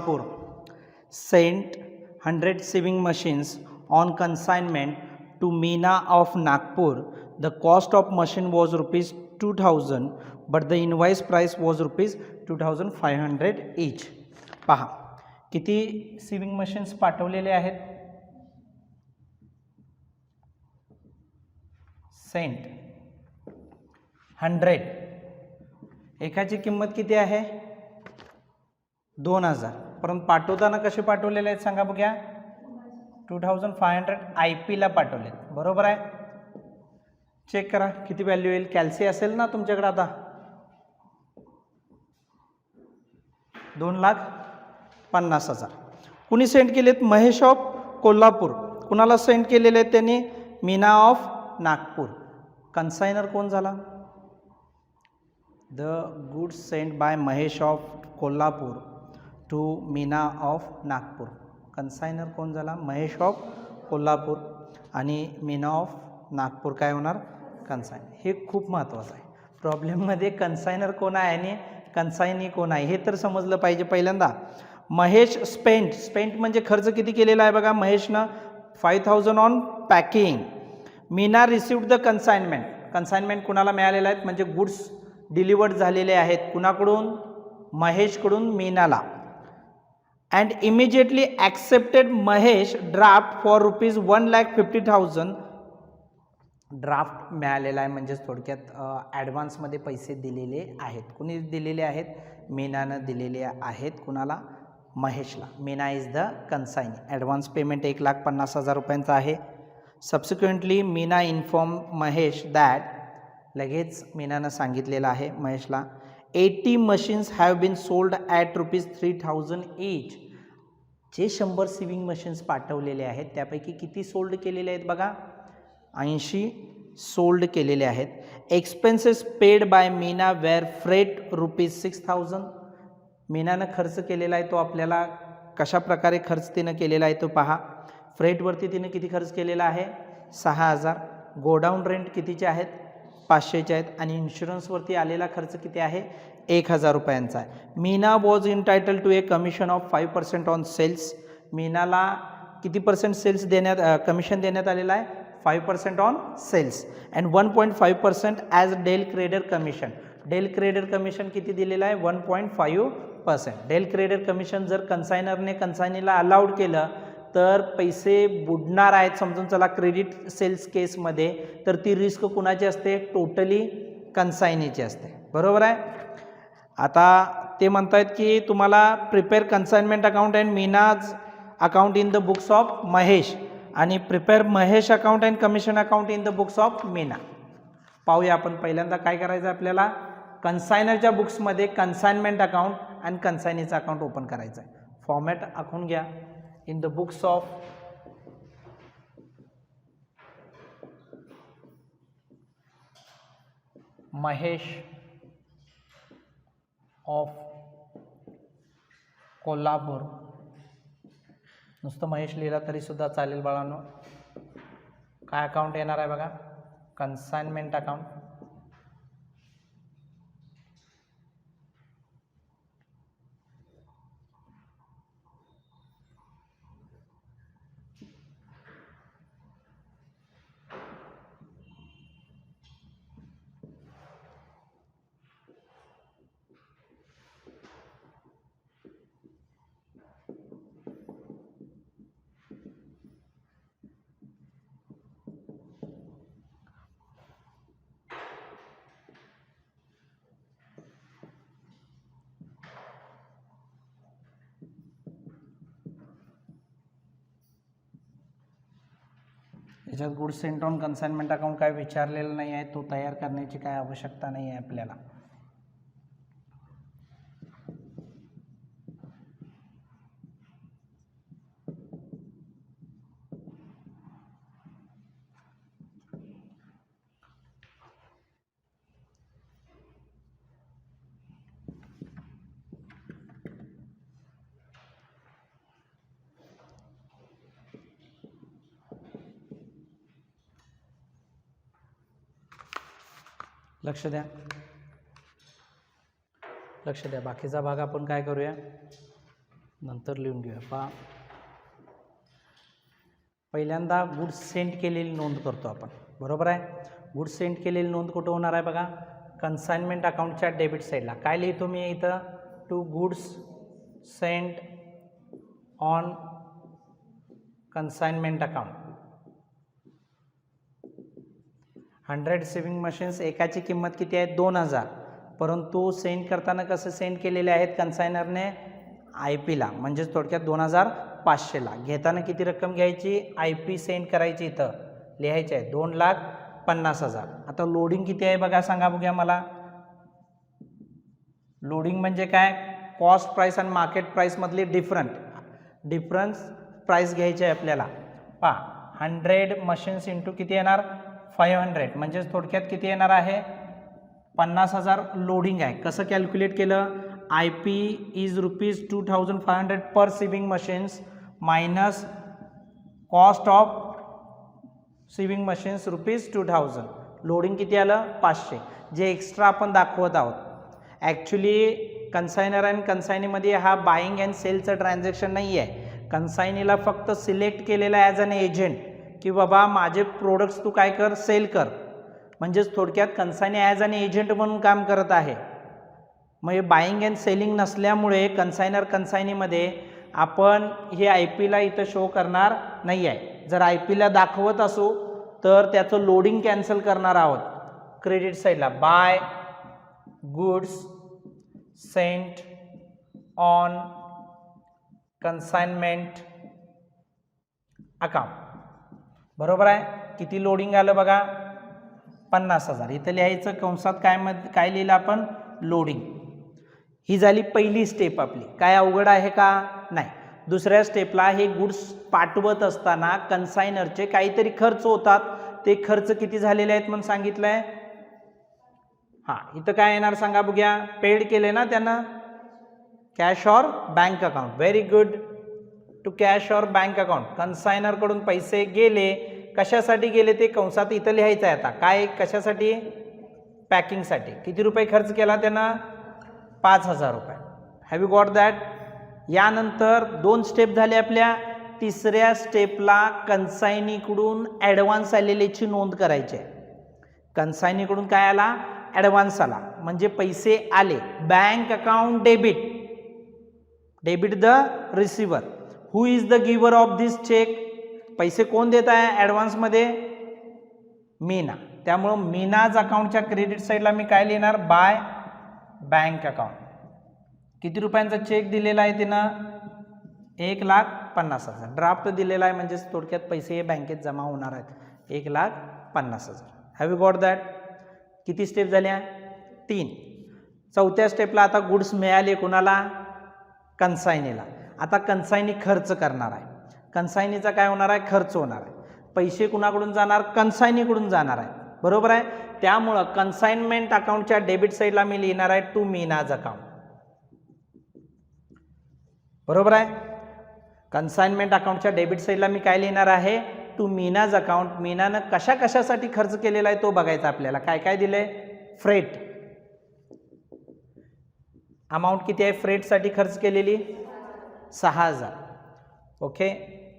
Kolhapur sent 100 sewing machines on consignment to Meena of Nagpur. The cost of machine was rupees 2000, but the invoice price was rupees 2500 each. पहा किती सिविंग machines पाठवलेले आहेत. Saint 100. एकाची किंमत किती आहे 2000, परंतु पाठवताना कसे पाठवलेले आहेत सांगा बघूया. 2500 IP ला पाठवलेत. बरोबर आहे. चेक करा किती व्हॅल्यू येईल. कॅल्सी असेल ना तुमच्याकडे आता. 2,50,000. कुणी सेंड केलेत. महेश ऑफ कोल्हापूर. कुणाला सेंड केलेले आहेत त्यांनी. मीना ऑफ नागपूर. कन्सायनर कोण झाला. The goods send by Mahesh of Kolhapur to Meena of Nagpur. Consignor कोण झाला. महेश ऑफ कोल्हापूर आणि मीना ऑफ नागपूर काय होणार कन्सायनर. हे खूप महत्त्वाचं आहे. प्रॉब्लेममध्ये कन्सायनर कोण आहे आणि कन्सायनी कोण आहे हे तर समजलं पाहिजे पहिल्यांदा. महेश स्पेंट म्हणजे खर्च किती केलेला आहे बघा. महेशनं 5000 on packing. Meena received the consignment. Consignment कुणाला मिळालेला आहेत म्हणजे गुड्स डिलिवर्ड झालेले आहेत. कुणाकडून महेशकडून मीनाला. And immediately accepted Mahesh draft for rupees 1,50,000. Draft मिळालेला आहे म्हणजेच थोडक्यात ॲडव्हान्समध्ये पैसे दिलेले आहेत. कुणी दिलेले आहेत. मीनानं दिलेले आहेत. कुणाला महेशला. Meena is the consignee. Advance payment 1,50,000 रुपयांचा आहे. Subsequently Meena inform Mahesh that. लगेच मीनानं सांगितलेलं आहे महेशला 80 machines have been sold at rupees 3,000 each. जे 100 सिविंग मशीन्स पाठवलेले आहेत त्यापैकी किती सोल्ड केलेले आहेत बघा. 80 सोल्ड केलेले आहेत. Expenses paid by Meena were freight rupees 6,000. मीनानं खर्च केलेला आहे तो आपल्याला कशा प्रकारे खर्च तिनं केलेला आहे तो पहा. फ्रेटवरती तिने किती खर्च केलेला आहे 6,000. गोडाऊन रेंट कितीचे आहेत 500चे आहेत. आणि इन्शुरन्सवरती आलेला खर्च किती आहे 1,000 रुपयांचा आहे. Meena was entitled to a commission of 5% on sales. मीनाला किती पर्सेंट सेल्स कमिशन देण्यात आलेला आहे 5% on sales and 1.5% as del credere commission. Del credere commission किती दिलेलं आहे 1.5%. डेल क्रेडर कमिशन जर कन्सायनरने कन्सायनीला अलाउड केलं तर पैसे बुडणार आहेत समजून चला क्रेडिट सेल्स केसमध्ये. तर ती रिस्क कुणाची असते टोटली कन्सायनीची असते. बरोबर आहे. आता ते म्हणतायत की तुम्हाला prepare consignment account and Meena's account in the books of Mahesh आणि prepare Mahesh account and commission account in the books of Meena. पाहूया आपण. पहिल्यांदा काय करायचं आपल्याला कन्सायनरच्या बुक्समध्ये कन्साइनमेंट अकाउंट आणि कन्सायनीचं अकाउंट ओपन करायचं आहे. फॉर्मॅट आखून घ्या. In the books of Mahesh of Kolhapur. नुसतं महेश लिहिला तरी सुद्धा चालेल बाळांनो. काय अकाउंट येणार आहे बघा कन्साइनमेंट अकाउंट. याच्यात goods sent on consignment account काय विचारलेलं नाही आहे. तो तयार करण्याची काय आवश्यकता नाही आहे आपल्याला. लक्ष द्या. लक्ष द्या. बाकीचा भाग आपण काय करूया नंतर लिहून घेऊया. पहा, पहिल्यांदा गुड्स सेंड केलेली नोंद करतो आपण, बरोबर आहे. गुड्स सेंड केलेली नोंद कुठं होणार आहे बघा, कन्साइनमेंट अकाउंटच्या डेबिट साईडला. काय लिहितो मी इथं, to goods send on consignment account. 100 sewing machines, एकाची किंमत किती आहे, 2000. परंतु सेंड करताना कसं सेंड केलेले आहेत कन्सायनरने, IP ला, म्हणजेच थोडक्यात 2500ला. घेताना किती रक्कम घ्यायची, IP सेंड करायची, इथं लिहायची आहे 2,50,000. आता लोडिंग किती आहे बघा, सांगा बघूया मला. लोडिंग म्हणजे काय, कॉस्ट प्राईस आणि मार्केट प्राईसमधली डिफरन्स प्राईस घ्यायची आहे आपल्याला. पहा, 100 मशीन्स इंटू किती येणार, 500, म्हणजेच थोडक्यात किती येणार आहे, 50,000 लोडिंग आहे. कसं कॅल्क्युलेट केलं, IP is ₹2,500 per swimming machines minus cost of swimming machines ₹2,000. Loading किती आलं, 500, जे एक्स्ट्रा आपण दाखवत आहोत. ॲक्च्युली कन्सायनर आणि कन्सायनीमध्ये हा बाईंग अँड सेलचं ट्रान्झॅक्शन नाही आहे. कन्सायनीला फक्त सिलेक्ट केलेला ॲज अन एजंट, की बाबा माझे प्रोडक्ट्स तू काय कर, सेल कर. म्हणजेच थोडक्यात कन्सायनी ॲज अन एजंट म्हणून काम करत आहे. मग हे बाईंग अँड सेलिंग नसल्यामुळे कन्सायनीमध्ये आपण हे IP ला इथं शो करणार नाही आहे. जर IP ला दाखवत असू तर त्याचं लोडिंग कॅन्सल करणार आहोत. क्रेडिट साईडला by goods sent on consignment account, बरोबर आहे. किती लोडिंग आलं बघा, 50,000. इथं लिहायचं कंसात काय लिहिलं आपण, लोडिंग. ही झाली पहिली स्टेप आपली. काय अवघड आहे का, नाही. दुसऱ्या स्टेपला हे गुड्स पाठवत असताना कन्सायनरचे काहीतरी खर्च होतात. ते खर्च किती झालेले आहेत म्हणून सांगितलं आहे. हां, इथं काय येणार सांगा बघूया, पेड केले ना त्यांना, cash or bank account. Very good, to cash or bank account. कन्सायनरकडून पैसे गेले, कशासाठी गेले ते कंसात इथं लिहायचं आहे. आता काय, कशासाठी, पॅकिंगसाठी. किती रुपये खर्च केला त्यांना, 5,000 रुपये. Have you got that. यानंतर 2 स्टेप झाले आपल्या. तिसऱ्या स्टेपला कन्सायनीकडून ॲडव्हान्स आलेल्याची नोंद करायची आहे. कन्सायनीकडून काय आला, ॲडव्हान्स आला, म्हणजे पैसे आले. Bank account debit the receiver. Who is the giver of this cheque. पैसे कोण देत आहे ॲडव्हान्समध्ये, मीना. त्यामुळं मीनाज अकाउंटच्या क्रेडिट साईडला मी काय लिहिणार, बाय बँक अकाउंट. किती रुपयांचा चेक दिलेला आहे तिनं, 1,50,000. ड्राफ्ट दिलेला आहे, म्हणजे थोडक्यात पैसे हे बँकेत जमा होणार आहेत, 1,50,000. Have you got that. किती स्टेप झाल्या, 3. चौथ्या स्टेपला आता गुड्स मिळाले कोणाला, कन्सायनीला. आता कन्सायनी खर्च करणार आहे. कन्सायनीचा काय होणार आहे, खर्च होणार आहे. पैसे कुणाकडून जाणार, कन्सायनीकडून जाणार आहे, बरोबर आहे. त्यामुळं कन्साइनमेंट अकाउंटच्या डेबिट साईडला मी लिहिणार आहे टू मीनाज अकाउंट, बरोबर आहे. कन्साइनमेंट अकाउंटच्या डेबिट साईडला मी काय लिहिणार आहे, टू मीनाज अकाउंट. मीनानं कशासाठी खर्च केलेला आहे तो बघायचा आपल्याला. काय काय दिलंय, फ्रेट. अमाऊंट किती आहे फ्रेटसाठी खर्च केलेली, 6,000. ओके.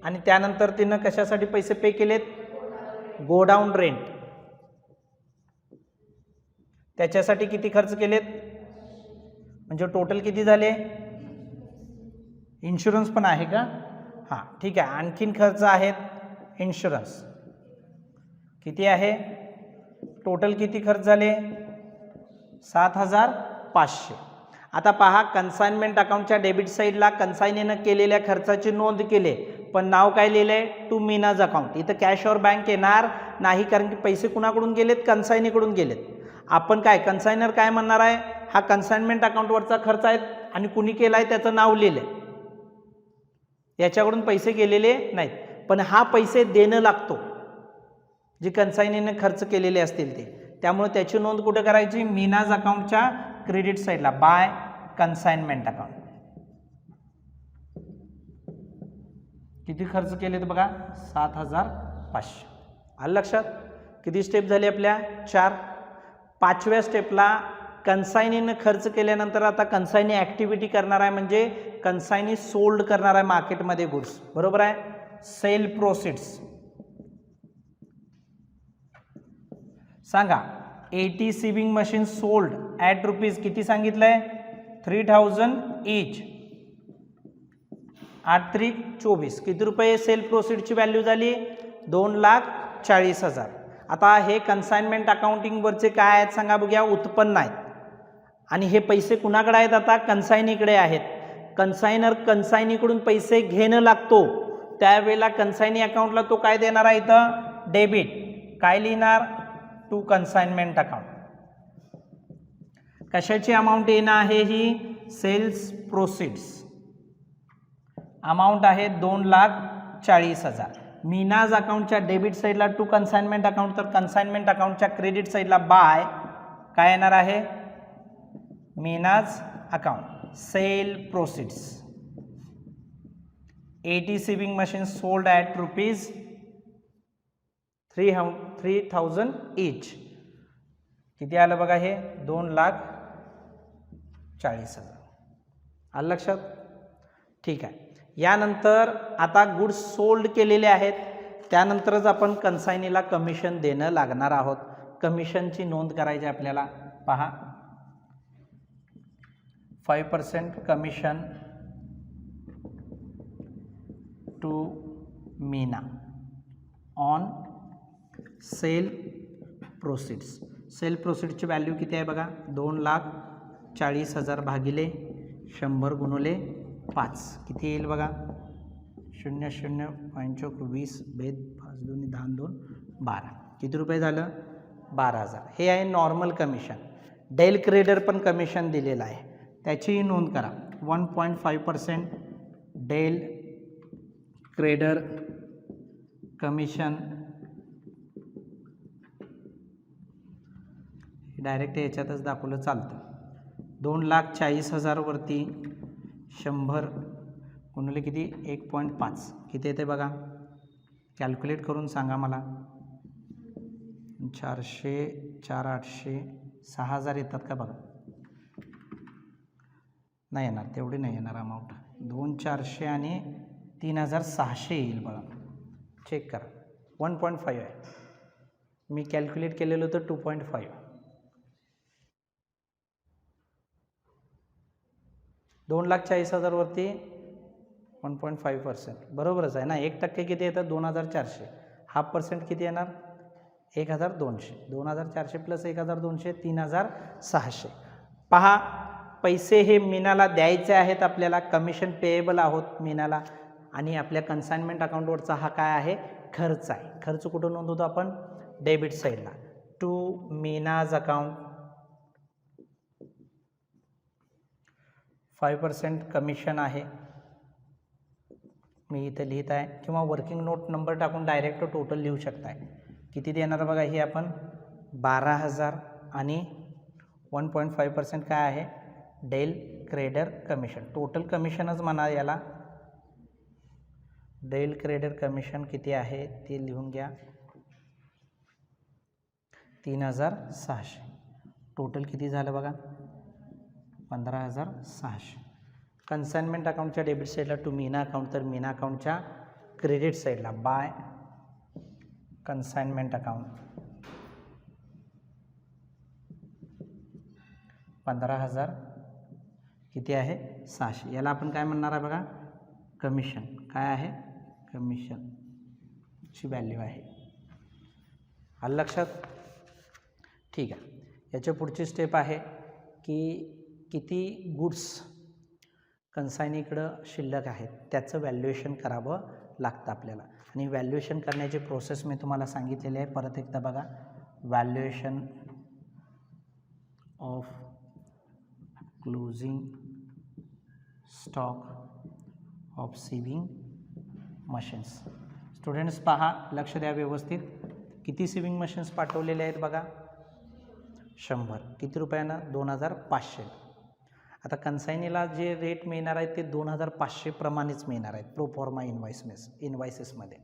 आणि त्यानंतर तिनं कशासाठी पैसे पे केलेत, गोडाऊन रेंट. त्याच्यासाठी किती खर्च केलेत, म्हणजे टोटल किती झाले. इन्शुरन्स पण आहे का, हां ठीक आहे. आणखीन खर्च आहेत, इन्शुरन्स किती आहे, टोटल किती खर्च झाले, 7,500. आता पहा, कन्साइनमेंट अकाउंटच्या डेबिट साईडला कन्सायनीनं केलेल्या खर्चाची नोंद केले, पण नाव काय लिहिलंय, टू मीनाज अकाउंट. इथं कॅश और बँक येणार नाही, कारण की पैसे कुणाकडून गेलेत, कन्सायनीकडून गेलेत. आपण काय, कन्सायनर काय म्हणणार आहे, हा कन्साइनमेंट अकाउंटवरचा खर्च आहे आणि कुणी केला आहे त्याचं नाव लिहिलंय, याच्याकडून पैसे गेलेले नाहीत. पण हा पैसे देणं लागतो, जे कन्सायनीने खर्च केलेले असतील ते. त्यामुळे त्याची नोंद कुठे करायची, मीनाज अकाउंटच्या क्रेडिट साईडला, बाय कन्साइनमेंट अकाउंट. किती खर्च केलेत बघा, 7,500. आलं लक्षात. किती स्टेप झाली आपल्या, 4. 5व्या स्टेपला कन्सायनीनं खर्च केल्यानंतर आता कन्सायनी ॲक्टिव्हिटी करणार आहे, म्हणजे कन्सायनी सोल्ड करणार आहे मार्केटमध्ये गुड्स, बरोबर आहे. सेल प्रोसिड्स सांगा. 80 sewing machine sold at rupees किती सांगितलं आहे, 3000 ईच. 8 त्रिक 24, किती रुपये सेल प्रोसिडची व्हॅल्यू झाली, 2,40,000. आता हे कन्साइनमेंट अकाउंटिंगवरचे काय आहेत सांगा बघूया, उत्पन्न आहेत. आणि हे पैसे कुणाकडे आहेत, आता कन्सायनीकडे आहेत. कन्सायनर कन्सायनीकडून पैसे घेणं लागतो, त्यावेळेला कन्सायनी अकाउंटला तो काय देणार आहे, इथं डेबिट. काय लिहिणार, टू कन्साइनमेंट अकाउंट. कशाची अमाऊंट येणं आहे, ही सेल्स प्रोसिड्स अमाऊंट आहे 2,40,000. मीनाज अकाउंटच्या डेबिट साईडला टू कन्साइनमेंट अकाउंट, तर कन्साइनमेंट अकाउंटच्या क्रेडिट साईडला बाय काय येणार आहे, Meena's account sale proceeds. 80 sewing machine sold at rupees 3,000 each. किती आलं बघा, हे 2,40,000. आलं लक्षात. ठीक आहे. यानंतर आता गुड्स सोल्ड केलेले आहेत, त्यानंतरच आपण कन्सायनीला कमिशन देणं लागणार आहोत. कमिशनची नोंद करायची आपल्याला. पहा, 5% commission to Meena on sale proceeds. Sale प्रोसिड्सची व्हॅल्यू किती आहे बघा, 2,40,000 भागिले 100 गुणुले 5 किती येईल बघा, 0,0,25 बेद 5 2 10 2 12. किती रुपये झालं, 12,000. हे आहे नॉर्मल कमिशन. डेल क्रेडर पण कमिशन दिलेलं आहे, त्याचीही नोंद करा. 1.5% डेल क्रेडर कमिशन. डायरेक्ट याच्यातच दाखवलं चालतं. 2,40,000 वरती 100 गुणिले किती, 1.5 किती येते बघा, कॅल्क्युलेट करून सांगा मला. 400 4,800 6,000 येतात का बघा, नाही येणार, तेवढी नाही येणार अमाऊंट. 2,400 आणि 3,600 येईल बघा, चेक करा. 1.5 आहे, मी कॅल्क्युलेट केलेलं होतं 2.5. 2,40,000 वरती 1.5% बरोबरच आहे ना. 1% किती येतं, 2,400. 0.5% किती येणार, 1,200. 2,400 प्लस 1,200 3,600. पहा, पैसे हे मीनाला द्यायचे आहेत आपल्याला, कमिशन पेएबल आहोत मीनाला. आणि आपल्या कन्साइनमेंट अकाउंटवरचा हा काय आहे, खर्च आहे. खर्च कुठं नोंदवतो आपण, डेबिट साईडला, टू मीनाज अकाउंट. 5% कमिशन आहे, मी इथे लिहित आहे, किंवा वर्किंग नोट नंबर टाकून डायरेक्ट टोटल लिहू शकताय. किती देणार बघा, हे आपण 12,000 आणि 1.5% काय आहे, डेल क्रेडर कमिशन. टोटल कमिशनच म्हणा याला. डेल क्रेडर कमिशन किती आहे ते लिहून घ्या, 3,600. टोटल किती झालं बघा, 15,600. कन्साइनमेंट अकाउंटच्या डेबिट साईडला टू मीना अकाउंट, तर मीना अकाउंटच्या क्रेडिट साईडला बाय कन्साइनमेंट अकाउंट 15,000 किती आहे, 600. याला आपण काय म्हणणार आहे बघा, कमिशन. काय आहे, कमिशनची व्हॅल्यू आहे. आलं लक्षात. ठीक आहे. याच्या पुढची स्टेप आहे की किती गुड्स कन्सायनीकडं शिल्लक आहेत त्याचं व्हॅल्युएशन करावं लागतं आपल्याला. आणि व्हॅल्युएशन करण्याची प्रोसेस मी तुम्हाला सांगितलेली आहे. परत एकदा बघा, valuation of closing stock of swimming machines. Students पहा, लक्ष द्या व्यवस्थित. किती सिविंग मशीन्स पाठवलेले आहेत बघा, 100. किती रुपयानं, 2,500. आता कन्सायनीला जे रेट मिळणार आहेत ते 2,500 प्रमाणेच मिळणार आहेत प्रोफॉर्मा इनवायसेसमध्ये.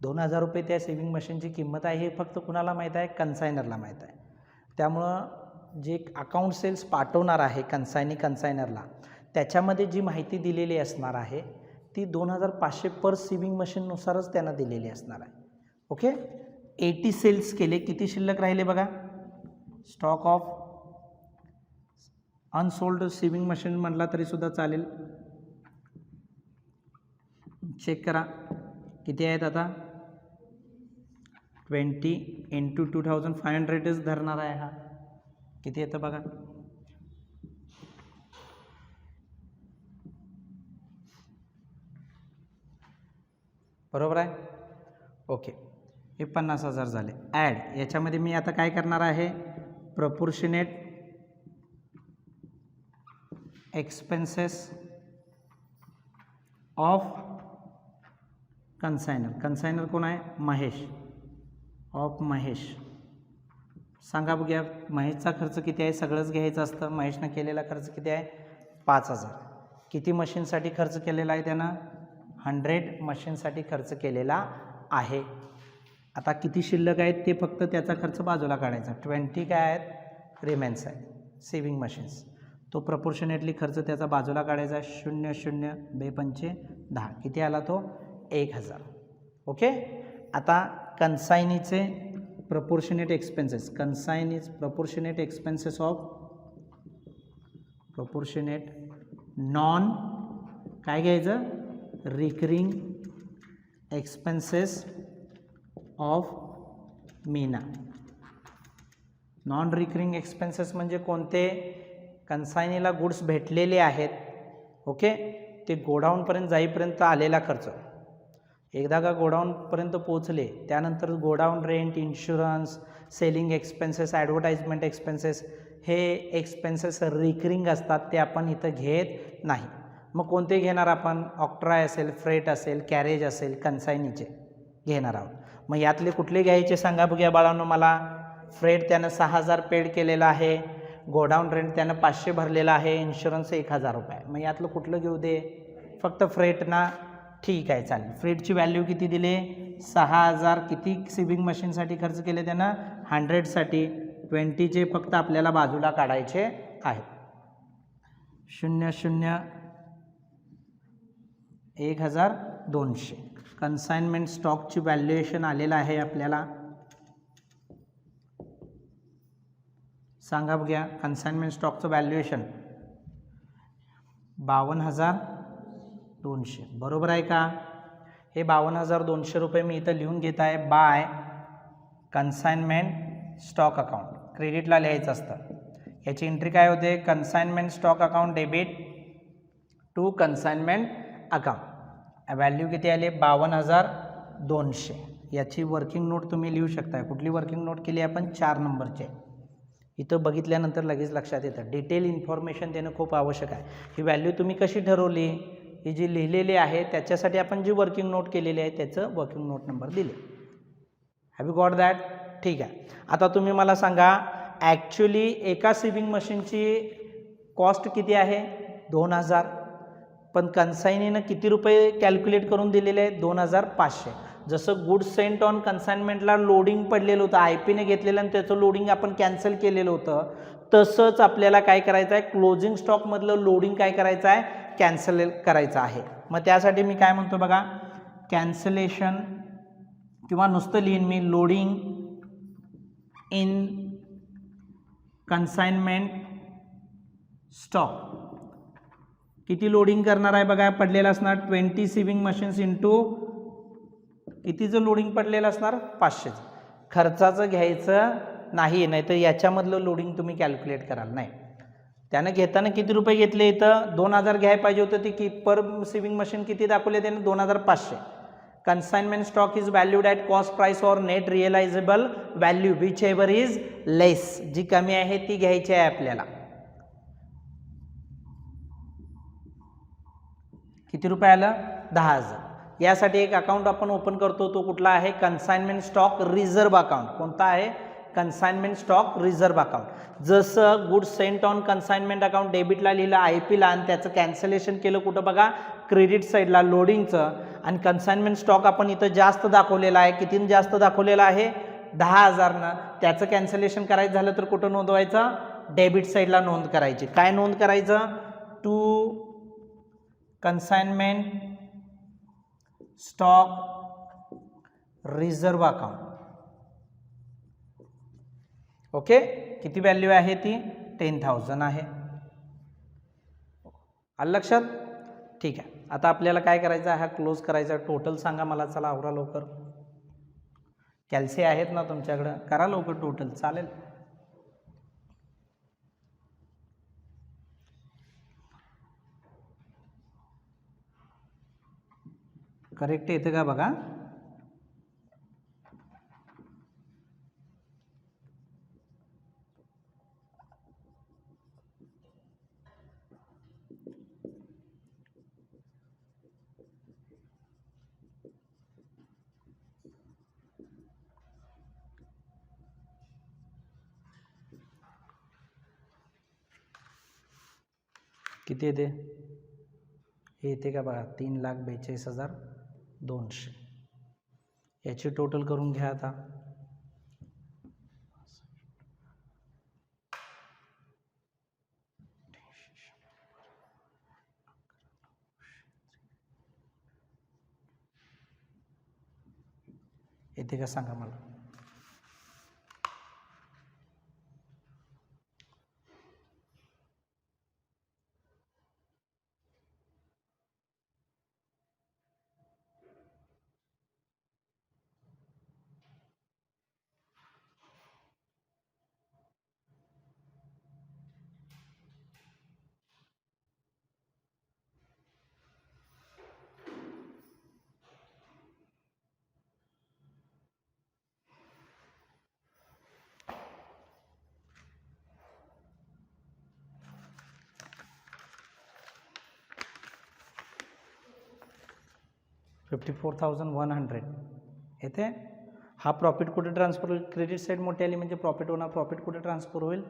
2,000 रुपये त्या सेविंग मशीनची किंमत आहे, हे फक्त कुणाला माहीत आहे, कन्सायनरला माहीत आहे. त्यामुळं जे अकाउंट सेल्स पाठवणार आहे कन्सायनरला, त्याच्यामध्ये जी माहिती दिलेली असणार आहे ती 2500 पर सिविंग मशीननुसारच त्यांना दिलेली असणार आहे. ओके, 80 सेल्स केले, किती शिल्लक राहिले बघा. Stock of unsold swimming machine म्हटला तरीसुद्धा चालेल. चेक करा किती आहेत आता. 20 × 2500च धरणार आहे हा. किती येतं बघा. बरोबर आहे. ओके, हे 50,000 झाले. ॲड याच्यामध्ये मी आता काय करणार आहे, प्रपोर्शनेट एक्सपेन्सेस ऑफ कन्सायनर कोण आहे, महेश. ऑफ महेश. सांगा बघूया महेशचा खर्च किती आहे, सगळंच घ्यायचं असतं. महेशनं केलेला खर्च किती आहे, 5,000. किती मशीनसाठी खर्च केलेला आहे त्यानं, 100 मशीनसाठी खर्च केलेला आहे. आता किती शिल्लक आहेत ते फक्त त्याचा खर्च बाजूला काढायचा. 20 काय आहेत, रिमेन्स आहेत सेविंग मशीन्स. तो प्रपोर्शनेटली खर्च त्याचा बाजूला काढायचा. 0 0 2 5 10. किती आला तो, 1,000. ओके, आता कन्सायनीचे proportionate expenses, proportionate expenses of proportionate non काय घ्यायचं, recurring expenses of Meena. Non recurring expenses म्हणजे कोणते, कन्सायनीला गुड्स भेटलेले आहेत. ओके, ते गोडाऊनपर्यंत जाईपर्यंत आलेला खर्च. एकदा का गोडाऊनपर्यंत पोचले त्यानंतर godown rent, insurance, selling expenses, advertisement expenses, हे एक्सपेन्सेस रिकरिंग असतात, ते आपण इथं घेत नाही. मग कोणते घेणार आपण, ऑक्ट्रॉय असेल, फ्रेट असेल, कॅरेज असेल, कन्सायनीचे घेणार आहोत. मग यातले कुठले घ्यायचे सांगा बघूया बाळांनो मला. फ्रेट त्यानं 6,000 पेड केलेला आहे, गोडाऊन रेंट त्यानं 500 भरलेला आहे, इन्शुरन्स 1,000 रुपये. मग यातलं कुठलं घेऊ दे, फक्त फ्रेट ना. ठीक आहे, चालेल. फ्रेटची व्हॅल्यू किती दिले, 6,000. किती सिविंग मशीनसाठी खर्च केले त्यानं, 100साठी. 20चे फक्त आपल्याला बाजूला काढायचे आहेत. 0 0 1,200. कन्साइनमेंट स्टॉकची व्हॅल्युएशन आलेलं आहे आपल्याला. सांगा बघूया कन्साइनमेंट स्टॉकचं व्हॅल्युएशन 52,200. बरोबर आहे का. हे 52,200 रुपये मी इथं लिहून घेत आहे बाय कन्साइनमेंट स्टॉक अकाउंट. क्रेडिटला लिहायचं असतं. याची एंट्री काय होते, consignment stock account debit to consignment account. Value किती आली, 52,200. याची वर्किंग नोट तुम्ही लिहू शकता. कुठली वर्किंग नोट केली आपण, 4 नंबरचे. इथं बघितल्यानंतर लगेच लक्षात येतं. डिटेल इन्फॉर्मेशन देणं खूप आवश्यक आहे. ही व्हॅल्यू तुम्ही कशी ठरवली, ही जी लिहिलेली आहे त्याच्यासाठी आपण जी वर्किंग नोट केलेली आहे त्याचं वर्किंग नोट नंबर दिले. Have you got that. ठीक आहे. आता तुम्ही मला सांगा ॲक्च्युली एका सिविंग मशीनची कॉस्ट किती आहे, 2,000. पण कन्सायनीनं किती रुपये कॅल्क्युलेट करून दिलेले आहे, 2,500. जसं गुड सेंट ऑन कन्साइनमेंटला लोडिंग पडलेलं होतं, IP ने घेतलेलं आणि त्याचं लोडिंग आपण कॅन्सल केलेलं होतं, तसंच आपल्याला काय करायचं आहे, क्लोजिंग स्टॉकमधलं लोडिंग काय करायचं आहे, कॅन्सल करायचं आहे. मग त्यासाठी मी काय म्हणतो बघा, कॅन्सलेशन किंवा नुसतं लिहीन मी लोडिंग इन कन्साइनमेंट स्टॉक. किती लोडिंग करणार आहे बघा, पडलेलं असणार 20 सिविंग मशीन्स इंटू कितीचं लोडिंग पडलेलं असणार, 500चं. खर्चाचं घ्यायचं नाही, नाही तर याच्यामधलं लोडिंग तुम्ही कॅल्क्युलेट कराल. नाही, त्यानं घेताना किती रुपये घेतले, इथं 2,000 घ्यायला पाहिजे होतं. ती पर सिविंग मशीन किती दाखवले त्याने, 2,500. Consignment stock is valued at cost price और net realisable value whichever is less. जी कमी आहे ती घ्यायची आहे आपल्याला. किती रुपये आलं, 10,000. यासाठी एक अकाउंट आपण ओपन करतो, तो कुठला आहे, कन्साइनमेंट स्टॉक रिझर्व्ह अकाउंट. कोणता आहे, कन्साइनमेंट स्टॉक रिझर्व्ह अकाउंट. जसं good Saint on consignment account डेबिटला लिहिलं IP ला आणि त्याचं कॅन्सलेशन केलं कुठं बघा, क्रेडिट साईडला लोडिंगचं. आणि कन्साइनमेंट स्टॉक आपण इथं जास्त दाखवलेला आहे. कितीनं जास्त दाखवलेला आहे, 10,000नं. त्याचं कॅन्सलेशन करायचं झालं तर कुठं नोंदवायचं, डेबिट साईडला नोंद करायची. काय नोंद करायचं? To consignment stock reserve account. Okay, किती व्हॅल्यू आहे ती? 10,000 आहे. आलं लक्षात? ठीक आहे. आता आपल्याला काय करायचं आहे? हा क्लोज करायचा. टोटल सांगा मला. चला आवरा लवकर. कॅल्सी आहेत ना तुमच्याकडं? करा लवकर टोटल. चालेल? करेक्ट येते का बघा. किती येते? हे येते का बघा. 3,42,200. याची टोटल करून घ्या आता. येते का सांगा मला. $54,100 येते. हा प्रॉफिट कुठे ट्रान्सफर होईल? क्रेडिट साईड मोठी आली म्हणजे प्रॉफिट होणार. प्रॉफिट कुठे ट्रान्सफर होईल?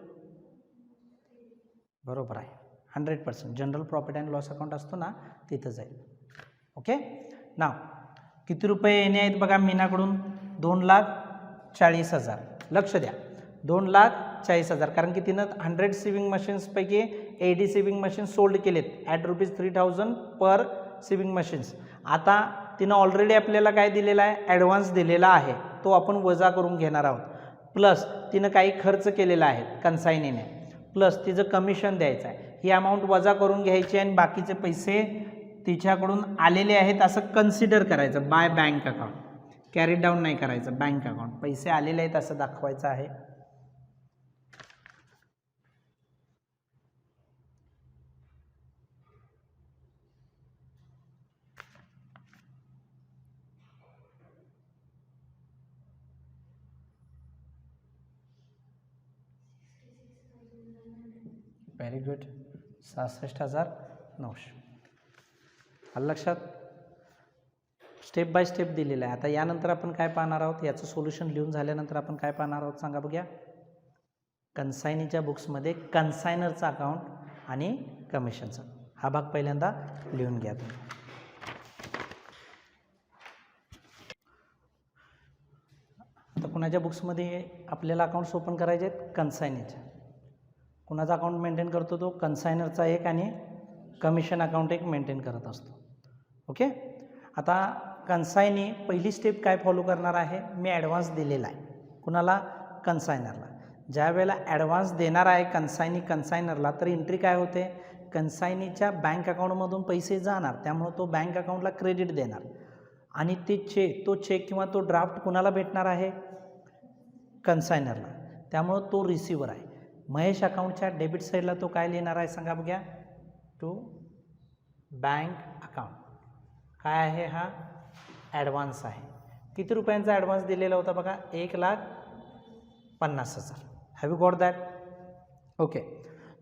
बरोबर आहे. 100% general profit and loss account असतो ना, तिथं जाईल. ओके. नाव किती रुपये येणे आहेत बघा मीनाकडून? 2,40,000. लक्ष द्या, 2,40,000. कारण की तिनं 100 सिविंग मशीन्सपैकी 80 सिविंग मशीन्स सोल्ड केलेत ॲट ₹3,000 पर सिविंग मशीन्स. आता तिनं ऑलरेडी आपल्याला काय दिलेला आहे? ॲडव्हान्स दिलेला आहे. तो आपण वजा करून घेणार आहोत. प्लस तिनं काही खर्च केलेला आहे कन्सायनीने, प्लस तिचं कमिशन द्यायचं आहे. ही अमाऊंट वजा करून घ्यायची आणि बाकीचे पैसे तिच्याकडून आलेले आहेत असं कन्सिडर करायचं. Bye bank account. Carry down नाही करायचं. बँक अकाउंट पैसे आलेले आहेत असं दाखवायचं आहे. Very good. 66,900. आलं लक्षात? स्टेप बाय स्टेप दिलेलं आहे. आता यानंतर आपण काय पाहणार आहोत? याचं सोल्युशन लिहून झाल्यानंतर आपण काय पाहणार आहोत सांगा बघूया. कन्सायनीच्या बुक्समध्ये कन्सायनरचं अकाउंट आणि कमिशनचं हा भाग पहिल्यांदा लिहून घ्या तुम्ही. आता कुणाच्या बुक्समध्ये आपल्याला अकाउंट्स ओपन करायचे आहेत? कन्सायनीच्या. कुणाचा अकाउंट मेंटेन करतो? तो कन्सायनरचा एक आणि कमिशन अकाउंट एक मेंटेन करत असतो. ओके. आता कन्सायनी पहिली स्टेप काय फॉलो करणार आहे? मी ॲडव्हान्स दिलेला आहे. कुणाला? कन्सायनरला. ज्या वेळेला ॲडव्हान्स देणार आहे कन्सायनरला, तर एंट्री काय होते? कन्सायनीच्या बँक अकाउंटमधून पैसे जाणार, त्यामुळे तो बँक अकाउंटला क्रेडिट देणार आणि तो चेक किंवा तो ड्राफ्ट कुणाला भेटणार आहे? कन्सायनरला. त्यामुळं तो रिसिव्हर आहे. महेश अकाउंटच्या डेबिट साईडला तो काय लिहिणार आहे सांगा बघ्या? To bank account. काय आहे हा? ॲडव्हान्स आहे. किती रुपयांचा ॲडव्हान्स दिलेला होता बघा? 1,50,000. Have you got that? Okay.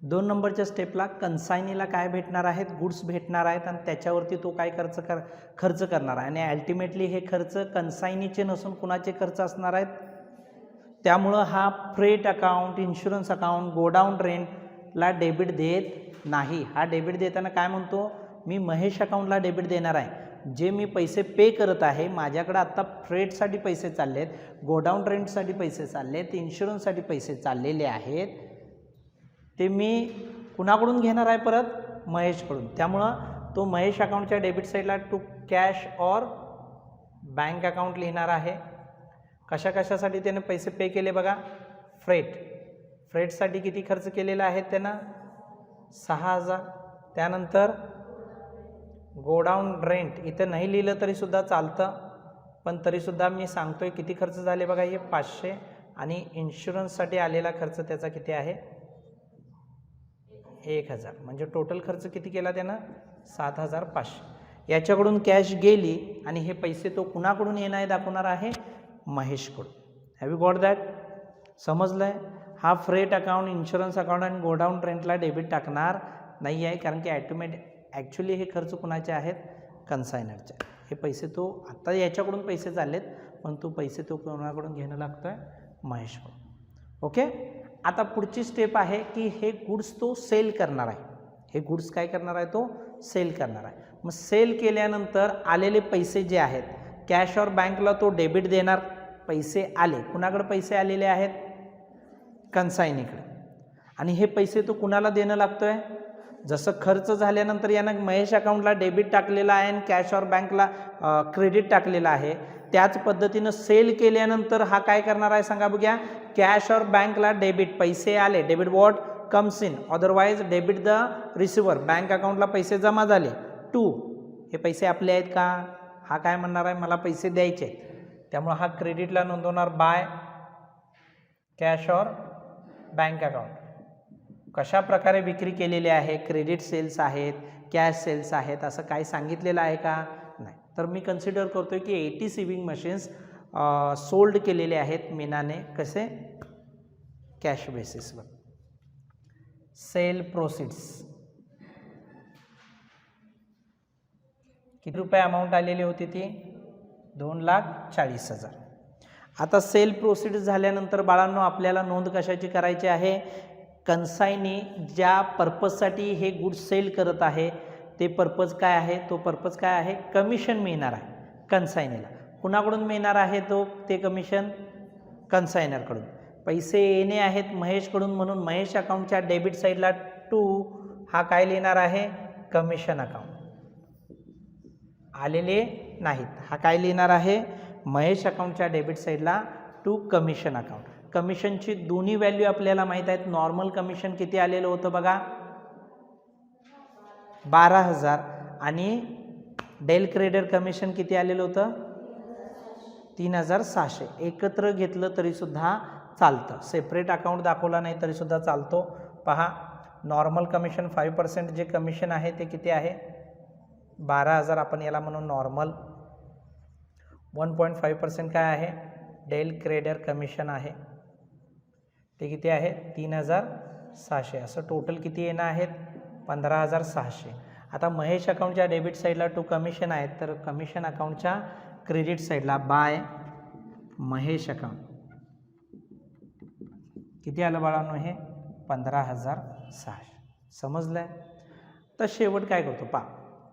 2 नंबरच्या स्टेपला कन्सायनीला काय भेटणार आहेत? गुड्स भेटणार आहेत आणि त्याच्यावरती तो काय खर्च करणार आहे आणि अल्टिमेटली हे खर्च कन्सायनीचे नसून कुणाचे खर्च असणार आहेत? त्यामुळं हा freight account, insurance account, godown रेंटला डेबिट देत नाही. हा डेबिट देताना काय म्हणतो? मी महेश अकाउंटला डेबिट देणार आहे. जे मी पैसे पे करत आहे, माझ्याकडे आत्ता फ्रेटसाठी पैसे चालले आहेत, गोडाऊन रेंटसाठी पैसे चालले आहेत, इन्शुरन्ससाठी पैसे चाललेले आहेत, ते मी कुणाकडून घेणार आहे परत महेशकडून. त्यामुळं तो महेश अकाउंटच्या डेबिट साईडला टू कॅश और बँक अकाउंट लिहिणार आहे. कशासाठी त्याने पैसे पे केले बघा, फ्रेटसाठी किती खर्च केलेला आहे त्यानं 6,000. त्यानंतर गोडाऊन रेंट इथं नाही लिहिलं तरीसुद्धा चालतं, पण तरीसुद्धा मी सांगतोय किती खर्च झाले बघा, हे 500. आणि इन्शुरन्ससाठी आलेला खर्च त्याचा किती आहे 1,000. म्हणजे टोटल खर्च किती केला त्यानं 7,500. याच्याकडून कॅश गेली आणि हे पैसे तो कुणाकडून येणार दाखवणार आहे महेशकडून. Have you got that? समजलं आहे? हा फ्रेट अकाउंट, इन्शुरन्स अकाउंट आणि गोडाऊन रेंटला डेबिट टाकणार नाही आहे, कारण की ॲक्च्युली हे खर्च कुणाचे आहेत कन्सायनरचे. हे पैसे तो आत्ता याच्याकडून पैसे चाललेत, पण तो पैसे तो कोणाकडून घेणं लागतो आहे महेशकडून. ओके. आता पुढची स्टेप आहे की हे गुड्स तो सेल करणार आहे. हे गुड्स काय करणार आहे, तो सेल करणार आहे. मग सेल केल्यानंतर आलेले पैसे जे आहेत कॅश और बँकला तो डेबिट देणार. पैसे आले, कुणाकडे पैसे आलेले आहेत कन्सायनीकडे. आणि हे पैसे तो कुणाला देणं लागतो आहे, जसं खर्च झाल्यानंतर यानं महेश अकाउंटला डेबिट टाकलेला आहे आणि कॅश और बँकला क्रेडिट टाकलेला आहे, त्याच पद्धतीनं सेल केल्यानंतर हा काय करणार आहे सांगा बघूया. कॅश और बँकला डेबिट, पैसे आले, debit what comes in, otherwise debit the receiver, bank अकाउंटला पैसे जमा झाले. 2 हे पैसे आपले आहेत का, हा काय म्हणणार आहे मला पैसे द्यायचे आहेत. त्यामुळे हा क्रेडिटला नोंदवणार बाय कॅश और बँक अकाउंट. कशा प्रकारे विक्री केलेली आहे, क्रेडिट सेल्स आहेत, कॅश सेल्स आहेत, असं काय सांगितलेलं आहे का नाही. तर मी कन्सिडर करतोय की 80 सिविंग मशीन्स सोल्ड केलेले आहेत मीनाने. कसे, कॅश बेसिसवर. सेल प्रोसीड्स किती रुपये अमाऊंट आलेली होती ती 2,40,000. आता सेल प्रोसीड्स झाल्यानंतर बाळांनो आपल्याला नोंद कशाची करायची आहे, कन्सायनी ज्या पर्पजसाठी हे गुड्स सेल करत आहे ते पर्पज काय आहे, तो पर्पज काय आहे, कमिशन मिळणार आहे कन्सायनीला. कुणाकडून मिळणार आहे तो ते कमिशन कन्सायनरकडून. पैसे येणे आहेत महेशकडून, म्हणून महेश अकाउंटच्या डेबिट साईडला 2 हा काय लिहिणार आहे कमिशन अकाउंट. आलेले नाहीत, हा काय लिहिणार आहे महेश अकाउंटच्या डेबिट साईडला 2 कमिशन अकाउंट. कमिशनची दोन्ही व्हॅल्यू आपल्याला माहीत आहेत. नॉर्मल कमिशन किती आलेलं होतं बघा 12,000 आणि डेल क्रेडिट कमिशन किती आलेलं होतं 3,600. एकत्र घेतलं तरीसुद्धा चालतं, सेपरेट अकाउंट दाखवला नाही तरीसुद्धा चालतो. पहा, नॉर्मल कमिशन 5% जे कमिशन आहे ते किती आहे 12,000. आपण याला म्हणून नॉर्मल. 1.5% काय आहे डेल क्रेडिट कमिशन आहे, ते किती आहे 3,600. असं टोटल किती येणं आहेत 15,600. आता महेश अकाउंटच्या डेबिट साईडला 2 कमिशन आहेत, तर कमिशन अकाउंटच्या क्रेडिट साईडला बाय महेश अकाउंट किती आलं बाळांनो हे 15,600. समजलं आहे? तर शेवट काय करतो पहा,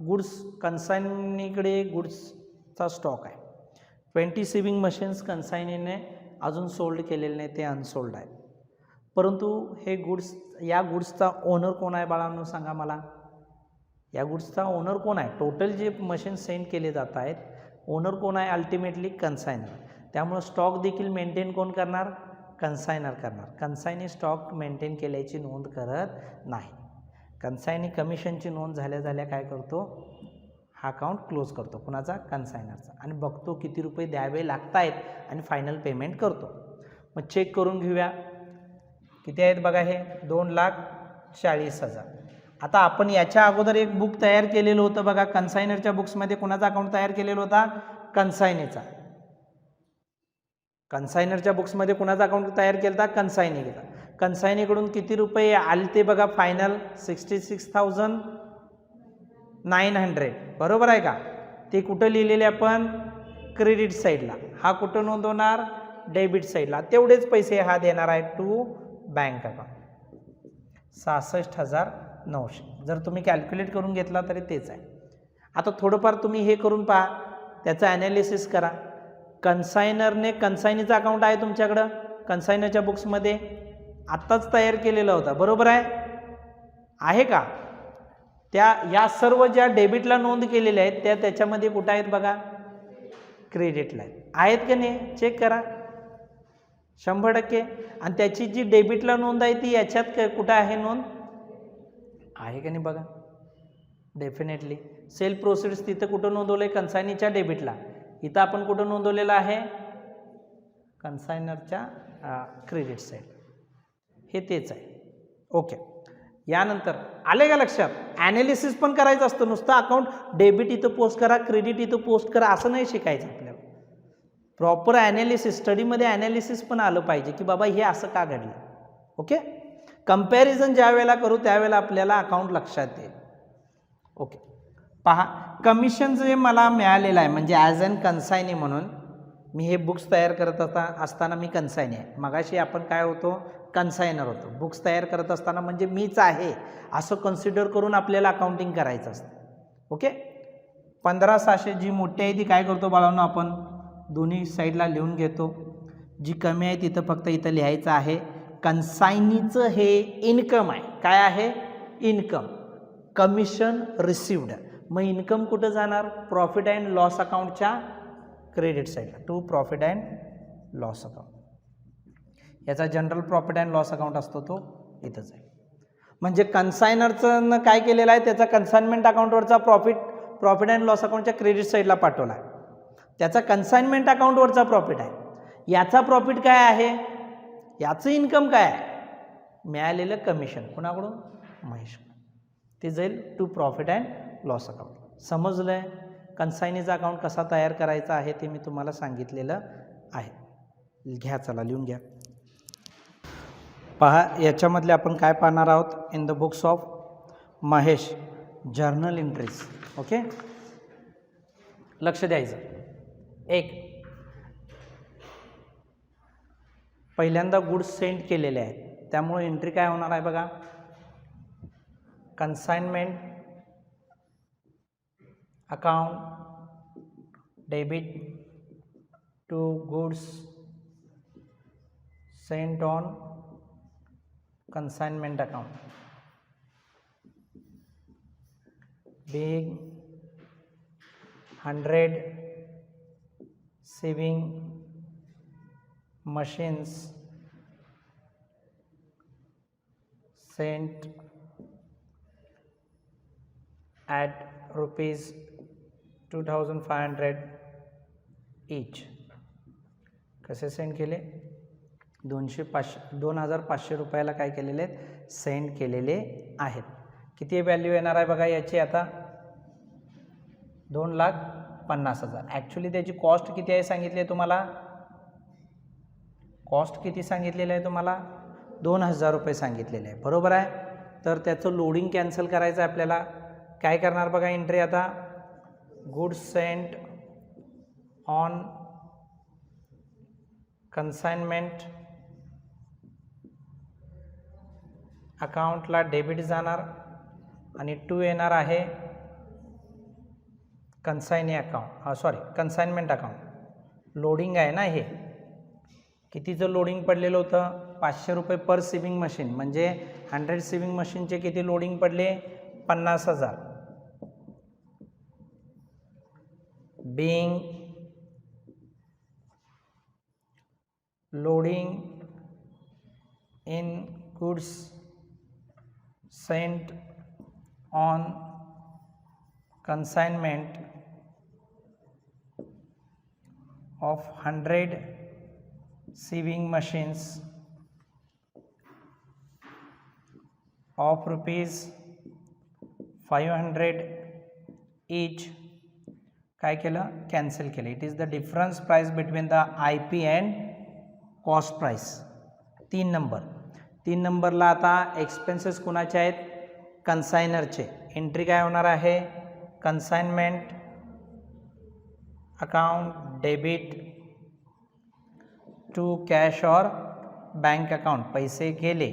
गुड्स कन्सायनीकडे गुड्सचा स्टॉक आहे. 20 सिविंग मशीन्स कन्सायनीने अजून सोल्ड केलेले नाही, ते अनसोल्ड आहेत. परंतु हे गुड्स, या गुड्सचा ओनर कोण आहे बाळांनो सांगा मला. या गुड्सचा ओनर कोण आहे, टोटल जे मशीन सेंड केले जात आहेत ओनर कोण आहे अल्टिमेटली कन्सायनर. त्यामुळे स्टॉक देखील मेंटेन कोण करणार कन्सायनर करणार. कन्सायनी स्टॉक मेंटेन केल्याची नोंद करत नाही. कन्सायनी कमिशनची नोंद झाल्या काय करतो, हा अकाउंट क्लोज करतो कुणाचा कन्सायनरचा, आणि बघतो किती रुपये द्यावे लागत आहेत आणि फायनल पेमेंट करतो. मग चेक करून घेऊया किती आहेत बघा, हे 2,40,000. आता आपण याच्या अगोदर एक बुक तयार केलेलं होतं बघा, कन्सायनरच्या बुक्समध्ये कुणाचा अकाउंट तयार केलेला होता कन्सायनीचा. कन्सायनरच्या बुक्समध्ये कुणाचा अकाउंट तयार केला होता कन्सायनीचा. कन्सायनीकडून किती रुपये आले ते बघा फायनल 66,900. बरोबर आहे का. ते कुठं लिहिलेले आपण क्रेडिट साईडला, हा कुठं नोंदवणार डेबिट साईडला. तेवढेच पैसे हा देणार आहे टू बँक अकाउंट 66,900. जर तुम्ही कॅल्क्युलेट करून घेतला तरी तेच आहे. आता थोडंफार तुम्ही हे करून पहा, त्याचं ॲनालिसिस करा. कन्सायनरने कन्सायनीचं अकाउंट आहे तुमच्याकडं कन्सायनरच्या बुक्समध्ये आत्ताच तयार केलेला होता, बरोबर आहे का? या सर्व ज्या डेबिटला नोंद केलेल्या आहेत त्या त्याच्यामध्ये कुठं आहेत बघा, क्रेडिटला आहेत का नाही? चेक करा 100%. आणि त्याची जी डेबिटला नोंद आहे ती याच्यात कुठं आहे नोंद, आहे का नाही बघा? डेफिनेटली. सेल प्रोसिड्स तिथं कुठं नोंदवलं आहे? कन्सायनीच्या डेबिटला. इथं आपण कुठं नोंदवलेलं आहे? कन्सायनरच्या क्रेडिट साईड. हे तेच आहे. ओके. यानंतर आले का लक्षात? ॲनालिसिस पण करायचं असतं, नुसतं अकाउंट डेबिट इथं पोस्ट करा, क्रेडिट इथं पोस्ट करा असं नाही शिकायचं आपल्याला. प्रॉपर ॲनालिसिस, स्टडीमध्ये ॲनालिसिस पण आलं पाहिजे की बाबा हे असं का घडलं. ओके. कंपॅरिझन ज्या वेळेला करू त्यावेळेला आपल्याला अकाउंट लक्षात येईल. ओके. पहा, कमिशन जे मला मिळालेलं आहे म्हणजे ॲज अन कन्सायनी म्हणून मी हे बुक्स तयार करत असताना मी कन्सायनी आहे. मगाशी आपण काय होतो? कन्सायनर होतो. बुक्स तयार करत असताना म्हणजे मीच आहे असं कन्सिडर करून आपल्याला अकाउंटिंग करायचं असतं. ओके. 15,600 जी मोठी आहे ती काय करतो बाळांनो, आपण दोन्ही साईडला लिहून घेतो. जी कमी आहे तिथं फक्त इथं लिहायचं आहे. कन्सायनीचं हे इन्कम आहे. काय आहे? इन्कम. Commission received. मग इन्कम कुठं जाणार? प्रॉफिट अँड लॉस अकाउंटच्या क्रेडिट साईडला, to profit and loss account. याचा general profit and loss account असतो तो इथंच आहे. म्हणजे कन्सायनरचं काय केलेलं आहे? त्याचा कन्साइनमेंट अकाउंटवरचा प्रॉफिट अँड लॉस अकाउंटच्या क्रेडिट साईडला पाठवला आहे. त्याचा कन्साइनमेंट अकाउंटवरचा प्रॉफिट आहे. याचा प्रॉफिट काय आहे? याचं इन्कम काय आहे? मिळालेलं कमिशन. कुणाकडून? महेश. ते जाईल to profit and loss account. समजलं आहे? कन्सायनीचा अकाउंट कसा तयार करायचा आहे ते मी तुम्हाला सांगितलेलं आहे. घ्या, चला लिहून घ्या. पहा, याच्यामधले आपण काय पाहणार आहोत? In the books of Mahesh journal entries. Okay, लक्ष द्यायचं. एक, पहिल्यांदा गुड्स सेंड केलेले आहेत त्यामुळे एंट्री काय होणार आहे बघा? Consignment account debit to goods sent on consignment account, being 100 sieving machines sent at rupees 2,500 each. कसे सेंड केले? 2,500 रुपयाला काय केलेले आहेत? सेंड केलेले आहेत. किती व्हॅल्यू येणार आहे बघा याची आता? 2,50,000. ॲक्च्युली त्याची कॉस्ट किती आहे सांगितली आहे तुम्हाला? कॉस्ट किती सांगितलेलं आहे तुम्हाला? 2,000 रुपये सांगितलेले आहे, बरोबर आहे. तर त्याचं लोडिंग कॅन्सल करायचं आहे आपल्याला. काय करणार बघा एंट्री आता? गुड्स सेंट ऑन कन्साइनमेंट अकाउंटला डेबिट जाणार आणि टू येणार आहे कन्सायनी अकाउंट, कन्साइनमेंट अकाउंट. लोडिंग आहे ना हे. कितीचं लोडिंग पडलेलं होतं? 500 रुपये पर सिविंग मशीन. म्हणजे 100 सिविंग मशीनचे किती लोडिंग पडले? 50,000. Being loading in goods sent on consignment of 100 sieving machines of rupees 500 each. काय केलं? कॅन्सल केलं. It is the difference price between the IP and cost price. 3 number. 3 नंबरला आता एक्सपेन्सेस कुणाचे आहेत? कन्सायनरचे. एंट्री काय होणार आहे? Consignment account debit to cash और बँक अकाउंट. पैसे गेले.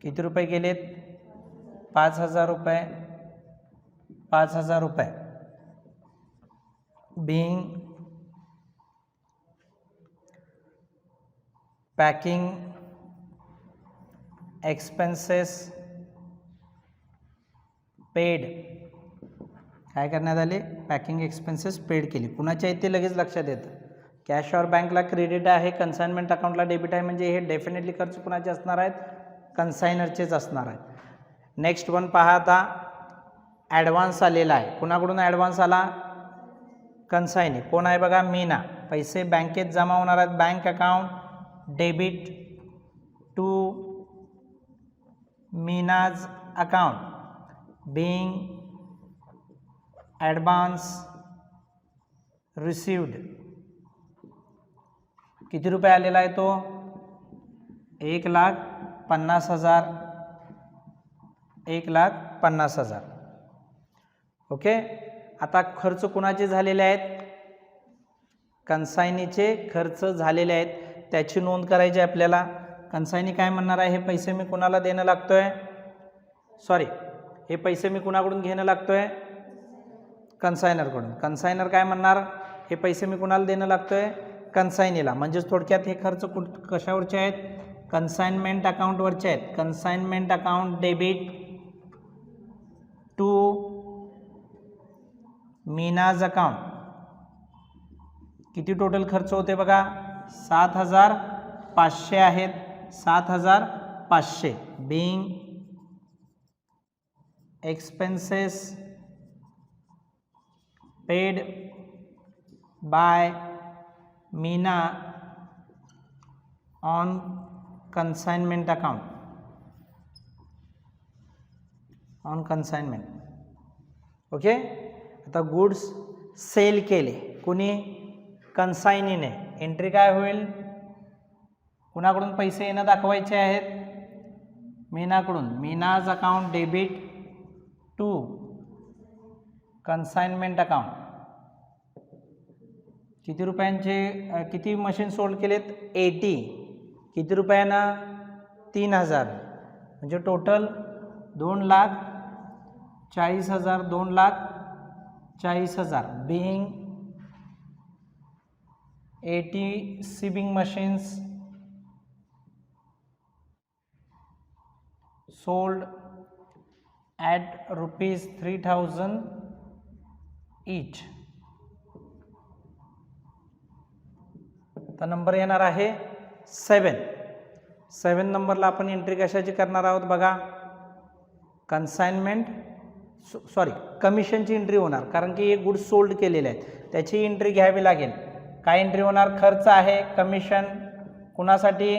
किती रुपये गेलेत? 5,000 रुपये. 5,000 रुपये. बिंग पॅकिंग एक्सपेन्सेस पेड काय करण्यात आले, पॅकिंग एक्सपेन्सेस पेड केली. कुणाच्या इथे लगेच लक्षात येतं, कॅश और बँकला क्रेडिट आहे, कन्साइनमेंट अकाउंटला डेबिट आहे, म्हणजे हे डेफिनेटली खर्च कुणाचे असणार आहेत, कन्सायनरचेच असणार आहेत. नेक्स्ट वन पहा आता, ॲडव्हान्स आलेला आहे. कुणाकडून ॲडव्हान्स आला, कन्सायनी. कोण आहे बघा, मीना. पैसे बँकेत जमा होणार आहेत, bank account debit to Meena's account being advance received. किती रुपये आलेला आहे तो, 1,50,000. 1,50,000. ओके. आता खर्च कुणाचे झालेले आहेत, कन्सायनीचे खर्च झालेले आहेत, त्याची नोंद करायची आपल्याला. कन्सायनी काय म्हणणार आहे, हे पैसे मी कुणाला देणं लागतोय, हे पैसे मी कुणाकडून घेणं लागतोय, कन्सायनरकडून. कन्सायनर काय म्हणणार, हे पैसे मी कुणाला देणं लागतोय, कन्सायनीला. म्हणजेच थोडक्यात हे खर्च कशावरचे आहेत, कन्साइनमेंट अकाउंटवरचे आहेत. Consignment account debit to Meena's account. किती टोटल खर्च होते बघा, 7,500 आहेत. 7,500 being expenses paid by Meena on consignment account. On consignment. Okay. आता गुड्स सेल केले कुणी, कन्सायनीने. एंट्री काय होईल, कुणाकडून पैसे येणं दाखवायचे आहेत, मीनाकडून. Meena's account debit to consignment account. किती रुपयांचे, किती मशीन सोल्ड केलेत, 80. किती रुपयानं, 3,000. म्हणजे total 2,40,000. 2,40,000 being 80 sewing machines sold at ₹3,000 each. तर नंबर येणार आहे 7. 7 नंबरला आपण एंट्री कशाची करणार आहोत बघा, कन्साइनमेंट कमिशनची एंट्री होणार, कारण की हे गुड्स सोल्ड केलेले आहेत, त्याची एंट्री घ्यावी लागेल. काय एंट्री होणार, खर्च आहे, कमिशन कुणासाठी,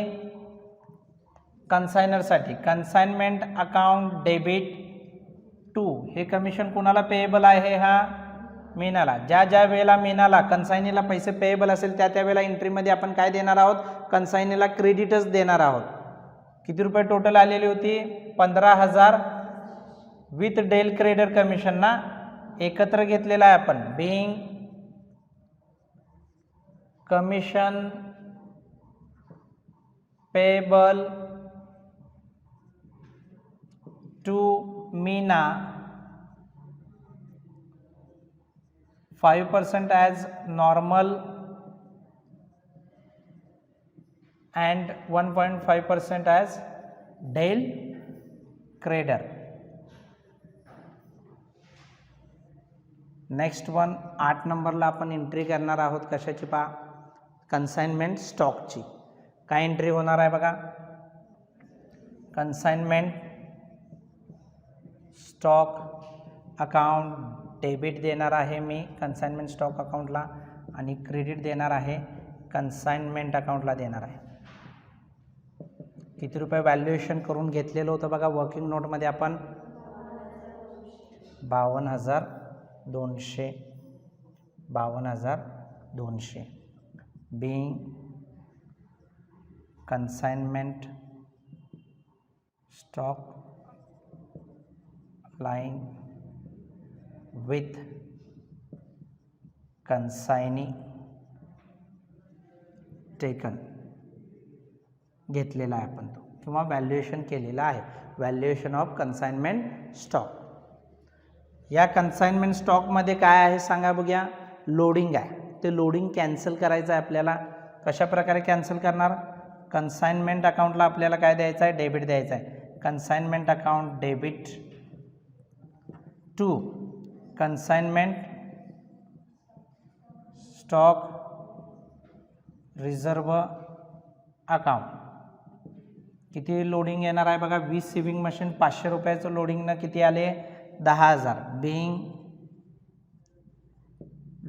कन्सायनरसाठी. कन्साइनमेंट अकाउंट डेबिट टू, हे कमिशन कुणाला पेएबल आहे, हा मीनाला. ज्या ज्या वेळेला मीनाला कन्सायनीला पैसे पेएबल असेल त्या वेळेला एंट्रीमध्ये आपण काय देणार आहोत, कन्सायनीला क्रेडिटच देणार आहोत. किती रुपये टोटल आलेली होती, 15,000 विथ डेल क्रेडर कमिशन ना, एकत्र घेतलेला आहे आपण. Being commission payable to Meena 5% as normal and 1.5% as del credere. Next one 8 नंबरला आपण एंट्री करणार आहोत कशाची पहा, कन्साइनमेंट स्टॉकची. काय एंट्री होणार आहे बघा, कन्साइनमेंट स्टॉक अकाउंट डेबिट देणार आहे मी कन्साइनमेंट स्टॉक अकाउंटला, आणि क्रेडिट देणार आहे कन्साइनमेंट अकाउंटला देणार आहे. किती रुपये व्हॅल्युएशन करून घेतलेलं होतं बघा वर्किंग नोटमध्ये आपण, 52,200. 52,200 being consignment stock lying with consignee taken. घेतलेला आहे आपण तो, किंवा व्हॅल्युएशन केलेला आहे, व्हॅल्युएशन ऑफ कन्साइनमेंट स्टॉक. या कन्साइनमेंट स्टॉकमध्ये काय आहे सांगा बघूया, लोडिंग आहे. ते लोडिंग कॅन्सल करायचं आहे आपल्याला. कशा प्रकारे कॅन्सल करणार, कन्साइनमेंट अकाउंटला आपल्याला काय द्यायचं आहे, डेबिट द्यायचं आहे. Consignment account debit to consignment stock reserve account. किती लोडिंग येणार आहे बघा, 20 सिविंग मशीन 500 रुपयाचं लोडिंगनं किती आले 10,000. Being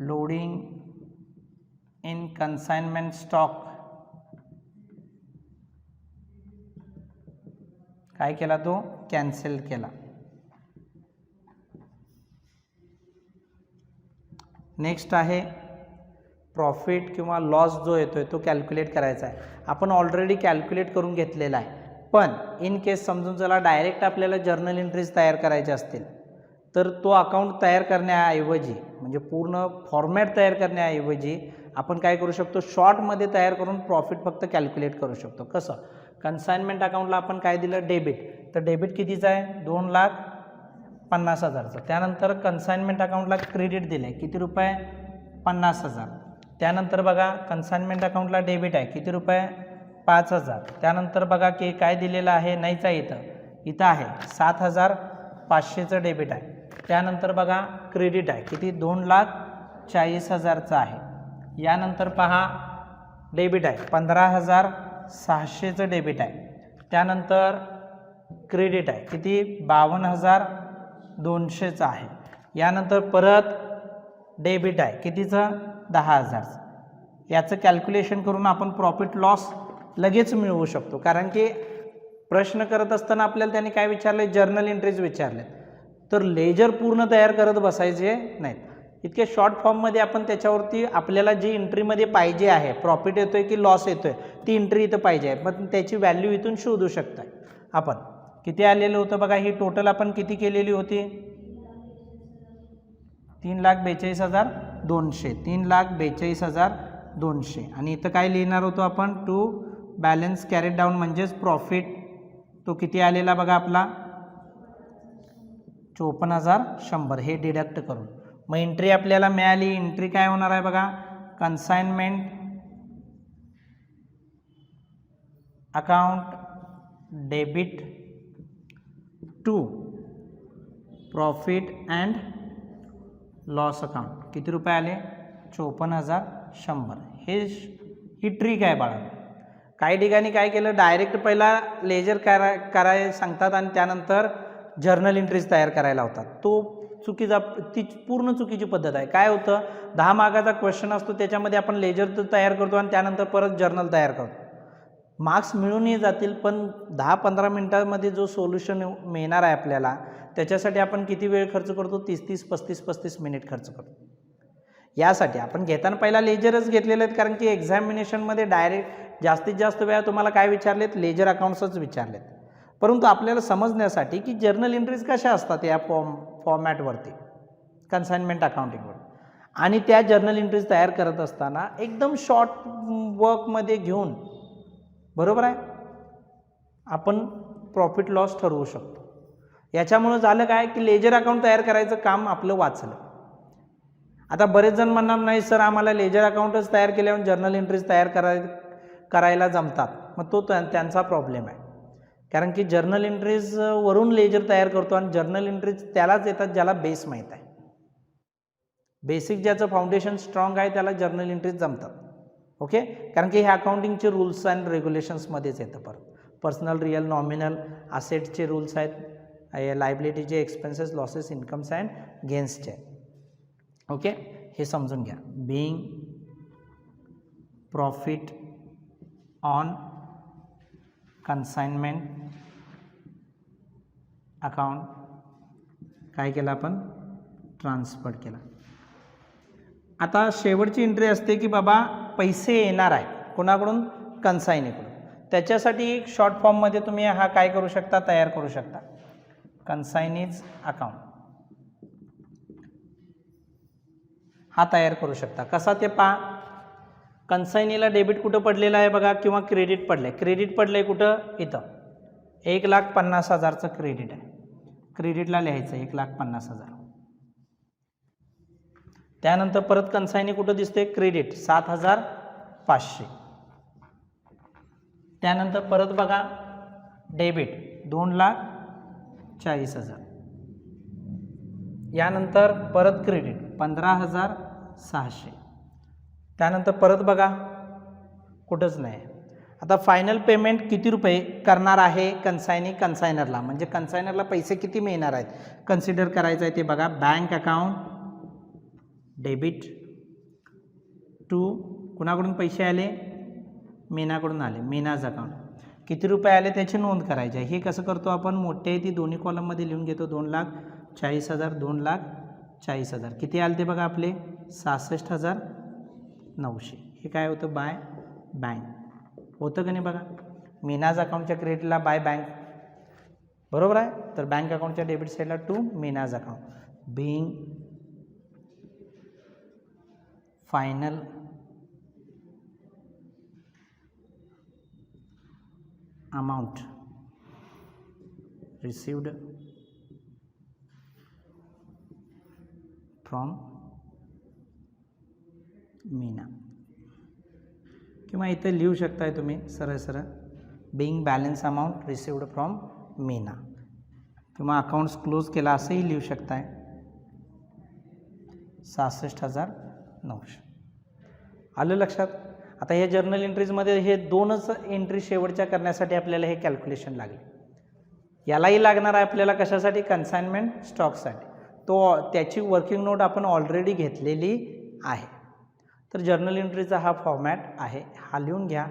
loading in consignment stock काय केला, तो कॅन्सल केला. नेक्स्ट आहे प्रॉफिट किंवा लॉस जो येतोय तो कॅल्क्युलेट करायचा आहे. आपण ऑलरेडी कॅल्क्युलेट करून घेतलेला आहे, पण इन केस समजून चला डायरेक्ट आपल्याला जर्नल एंट्रीज तयार करायचे असतील तर तो अकाउंट तयार करण्याऐवजी म्हणजे पूर्ण फॉर्मॅट तयार करण्याऐवजी आपण काय करू शकतो, शॉर्टमध्ये तयार करून प्रॉफिट फक्त कॅल्क्युलेट करू शकतो. कसं, कन्साइनमेंट अकाउंटला आपण काय दिलं डेबिट, तर डेबिट कितीचं आहे 2,50,000चं. त्यानंतर कन्साइनमेंट अकाउंटला क्रेडिट दिलं आहे किती रुपये 50,000. त्यानंतर बघा कन्साइनमेंट अकाउंटला डेबिट आहे किती रुपये 5,000. त्यानंतर बघा की काय दिलेलं आहे, नाहीच आहे इथं आहे 7,500चं डेबिट आहे. त्यानंतर बघा क्रेडिट आहे किती 2,40,000चं आहे. यानंतर पहा डेबिट आहे 15,600चं डेबिट आहे. त्यानंतर क्रेडिट आहे किती 52,200चं आहे. यानंतर परत डेबिट आहे कितीचं 10,000चं. याचं कॅल्क्युलेशन करून आपण प्रॉफिट लॉस लगेच मिळवू शकतो, कारण की प्रश्न करत असताना आपल्याला त्यांनी काय विचारले, जर्नल एंट्रीज विचारले. तर लेजर पूर्ण तयार करत बसायचे नाहीत. इतके शॉर्ट फॉर्ममध्ये आपण त्याच्यावरती आपल्याला जी एंट्रीमध्ये पाहिजे आहे, प्रॉफिट येतोय की लॉस येतोय ती एंट्री इथं पाहिजे आहे, पण त्याची व्हॅल्यू इथून शोधू शकता. आपण किती आलेलं होतं बघा, ही टोटल आपण किती केलेली होती 3,42,200 3,42,200. आणि इथं काय लिहिणार होतो आपण, टू बॅलन्स कॅरेट डाऊन म्हणजेच प्रॉफिट तो किती आलेला बघा आपला 54,100. हे डिडक्ट करून मग एंट्री आपल्याला मिळाली. एंट्री काय होणार आहे बघा, consignment account debit to profit and loss account किती रुपये आले 54,100. ही ट्रिक आहे बाळा. काही ठिकाणी काय केलं, डायरेक्ट पहिला लेजर करायला सांगतात आणि त्यानंतर जर्नल एंट्रीज तयार करायला लावतात. तो ती पूर्ण चुकीची पद्धत आहे. काय होतं, 10 मार्काचा क्वेश्चन असतो त्याच्यामध्ये आपण लेजर तयार करतो आणि त्यानंतर परत जर्नल तयार करतो. मार्क्स मिळूनही जातील, पण 10-15 मिनटामध्ये जो सोल्युशन मिळणार आहे आपल्याला त्याच्यासाठी आपण किती वेळ खर्च करतो, 30-30, 35-35 मिनिट खर्च करतो. यासाठी आपण घेताना पहिला लेजरच घेतलेले आहेत, कारण की एक्झामिनेशनमध्ये डायरेक्ट जास्तीत जास्त वेळा तुम्हाला काय विचारलेत, लेजर अकाउंट्सच विचारलेत. परंतु आपल्याला समजण्यासाठी की जर्नल एंट्रीज कशा असतात या फॉर्मॅटवरती कन्साइनमेंट अकाउंटिंगवर, आणि त्या जर्नल एंट्रीज तयार करत असताना एकदम शॉर्ट वर्कमध्ये घेऊन, बरोबर आहे, आपण प्रॉफिट लॉस ठरवू शकतो. याच्यामुळं झालं काय की लेजर अकाउंट तयार करायचं काम आपलं वाचलं. आता बरेच जण म्हणणार नाही सर आम्हाला लेजर अकाउंटच तयार केल्यावर जर्नल एंट्रीज तयार करायला जमतात. मग तो त्यांचा प्रॉब्लेम आहे, कारण की जर्नल एंट्रीज वरून लेजर तयार करतो आणि जर्नल एंट्रीज त्यालाच येतात ज्याला बेस माहीत आहे. बेसिक ज्याचं फाउंडेशन स्ट्रॉंग आहे त्याला जर्नल एंट्रीज जमतात. ओके, कारण की हे अकाउंटिंगचे रूल्स अँड रेग्युलेशन्समध्येच येतं. पर्सनल, रिअल, नॉमिनल असेट्सचे रूल्स आहेत, लायबिलिटीचे, एक्सपेन्सेस, लॉसेस, इन्कम्स अँड गेन्सचे. ओके, हे समजून घ्या. Being profit on consignment account काय केलं आपण, ट्रान्सफर केला. आता शेवटची एंट्री असते की बाबा पैसे येणार आहे कोणाकडून, कन्साइनीकडून. त्याच्यासाठी एक शॉर्ट फॉर्ममध्ये तुम्ही हा काय करू शकता, तयार करू शकता, कन्साइनीज अकाउंट हा तयार करू शकता. कसा ते पहा, कन्साइनीला डेबिट कुठं पडलेलं आहे बघा, किंवा क्रेडिट पडलं आहे. क्रेडिट पडलं आहे कुठं, इथं 1,50,000चं क्रेडिट आहे. क्रेडिटला लिहायचं 1,50,000. त्यानंतर परत कन्साइनी कुठं दिसते, क्रेडिट 7,500. त्यानंतर परत बघा डेबिट 2,40,000. यानंतर परत क्रेडिट 15,600. त्यानंतर परत बघा कुठंच नाही. आता फायनल पेमेंट किती रुपये करणार आहे कन्सायनरला, म्हणजे कन्सायनरला पैसे किती मिळणार आहेत कन्सिडर करायचं आहे ते बघा. बँक अकाउंट डेबिट टू कुणाकडून पैसे आले, मीनाकडून आले, मीनाज अकाउंट. किती रुपये आले त्याची नोंद करायची आहे. हे कसं करतो आपण, मोठे आहे ती दोन्ही कॉलममध्ये लिहून घेतो. 2,40,000 2,40,000. किती आले ते बघा आपले 66,900. हे काय होतं, बाय बँक होतं का नाही बघा. मीनाज अकाउंटच्या क्रेडिटला बाय बँक बरोबर आहे. तर बँक अकाउंटच्या डेबिट साईडला to Meena's account. Being final amount received from Meena. किंवा इथे लिहू शकताय तुम्ही सरळ सरळ being balance amount received from Meena, किंवा अकाउंट्स क्लोज केला असंही लिहू शकताय. 66,900 आलं लक्षात. आता हे जर्नल एंट्रीजमध्ये हे दोनच एंट्री शेवटच्या करण्यासाठी आपल्याला हे कॅल्क्युलेशन लागले. यालाही लागणार आहे आपल्याला कशासाठी, कन्साइनमेंट स्टॉकसाठी. त्याची वर्किंग नोट आपण ऑलरेडी घेतलेली आहे. तर जर्नल एंट्रीचा हा फॉर्मॅट आहे, हा लिहून घ्या.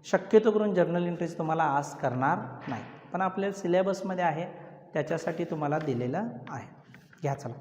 शक्यतो करून जर्नल एंट्रीज तुम्हाला आज करणार नाही, पण आपल्या सिलेबसमध्ये आहे त्याच्यासाठी तुम्हाला दिलेलं आहे. घ्या चला.